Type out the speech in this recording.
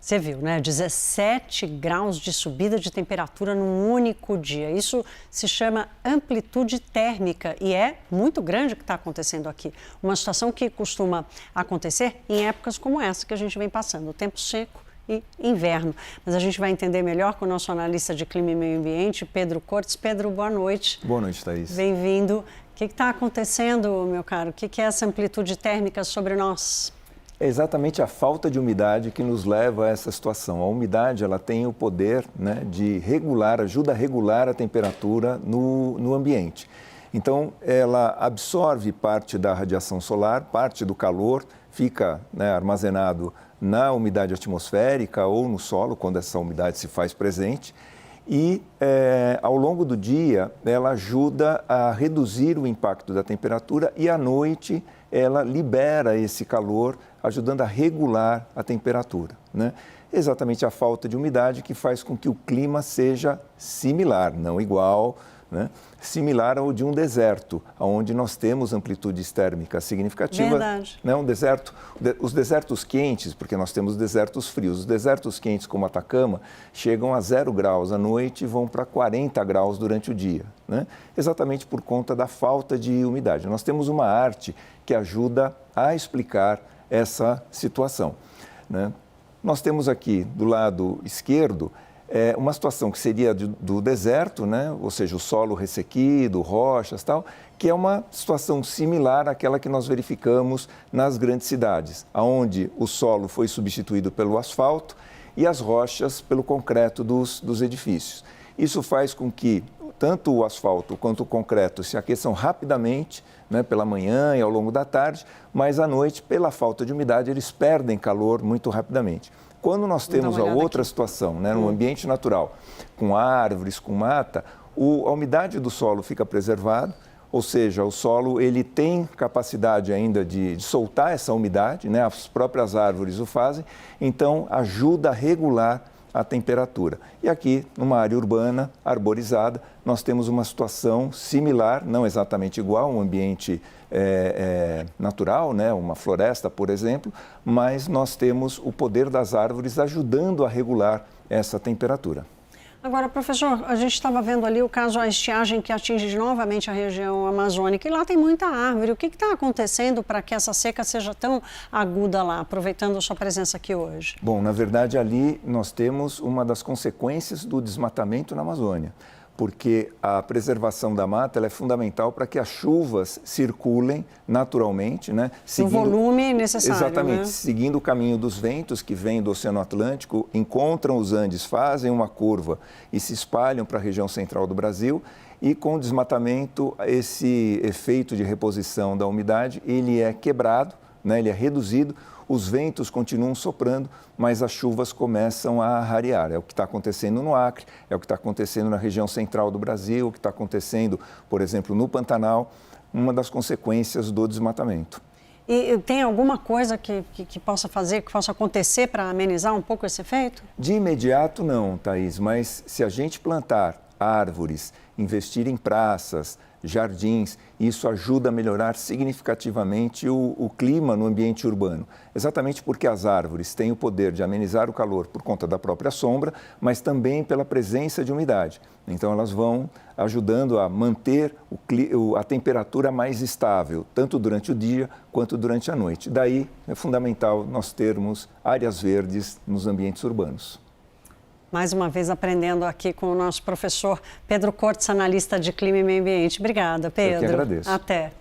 Você viu, né? 17 graus de subida de temperatura num único dia. Isso se chama amplitude térmica e é muito grande o que está acontecendo aqui. Uma situação que costuma acontecer em épocas como essa que a gente vem passando, o tempo seco e inverno. Mas a gente vai entender melhor com o nosso analista de clima e meio ambiente, Pedro Cortes. Pedro, boa noite. Boa noite, Thaís. Bem-vindo. O que está acontecendo, meu caro? O que é essa amplitude térmica sobre nós? É exatamente a falta de umidade que nos leva a essa situação. A umidade, ela tem o poder, né, de regular, ajuda a regular a temperatura no ambiente. Então, ela absorve parte da radiação solar, parte do calor, fica, né, armazenado na umidade atmosférica ou no solo, quando essa umidade se faz presente. E, ao longo do dia, ela ajuda a reduzir o impacto da temperatura e, à noite, ela libera esse calor, ajudando a regular a temperatura, né? Exatamente a falta de umidade que faz com que o clima seja similar, não igual, né? Similar ao de um deserto, onde nós temos amplitudes térmicas significativas. Verdade. Né? Os desertos quentes, porque nós temos desertos frios, os desertos quentes como Atacama chegam a 0 graus à noite e vão para 40 graus durante o dia, né? Exatamente por conta da falta de umidade. Nós temos uma arte que ajuda a explicar essa situação, né? Nós temos aqui do lado esquerdo uma situação que seria do deserto, né? Ou seja, o solo ressequido, rochas e tal, que é uma situação similar àquela que nós verificamos nas grandes cidades, onde o solo foi substituído pelo asfalto e as rochas pelo concreto dos edifícios. Isso faz com que tanto o asfalto quanto o concreto se aqueçam rapidamente, né, pela manhã e ao longo da tarde, mas à noite, pela falta de umidade, eles perdem calor muito rapidamente. Quando nós temos a outra situação, né, no ambiente natural, com árvores, com mata, a umidade do solo fica preservada, ou seja, o solo ele tem capacidade ainda de soltar essa umidade, né, as próprias árvores o fazem, então ajuda a regular a temperatura. E aqui, numa área urbana, arborizada, nós temos uma situação similar, não exatamente igual, um ambiente natural, né? Uma floresta, por exemplo, mas nós temos o poder das árvores ajudando a regular essa temperatura. Agora, professor, a gente estava vendo ali o caso da estiagem que atinge novamente a região amazônica e lá tem muita árvore. O que está acontecendo para que essa seca seja tão aguda lá, aproveitando a sua presença aqui hoje? Bom, na verdade, ali nós temos uma das consequências do desmatamento na Amazônia, porque a preservação da mata ela é fundamental para que as chuvas circulem naturalmente, né? O volume necessário, exatamente, né? Seguindo o caminho dos ventos que vêm do Oceano Atlântico, encontram os Andes, fazem uma curva e se espalham para a região central do Brasil. E com o desmatamento, esse efeito de reposição da umidade, ele é quebrado, né? Ele é reduzido. Os ventos continuam soprando, mas as chuvas começam a rarear. É o que está acontecendo no Acre, é o que está acontecendo na região central do Brasil, o que está acontecendo, por exemplo, no Pantanal, uma das consequências do desmatamento. E tem alguma coisa que possa fazer, que possa acontecer para amenizar um pouco esse efeito? De imediato não, Thaís, mas se a gente plantar árvores, investir em praças, jardins, isso ajuda a melhorar significativamente o clima no ambiente urbano. Exatamente porque as árvores têm o poder de amenizar o calor por conta da própria sombra, mas também pela presença de umidade. Então elas vão ajudando a manter a temperatura mais estável, tanto durante o dia quanto durante a noite. Daí é fundamental nós termos áreas verdes nos ambientes urbanos. Mais uma vez aprendendo aqui com o nosso professor Pedro Cortes, analista de clima e meio ambiente. Obrigada, Pedro. Eu que agradeço. Até.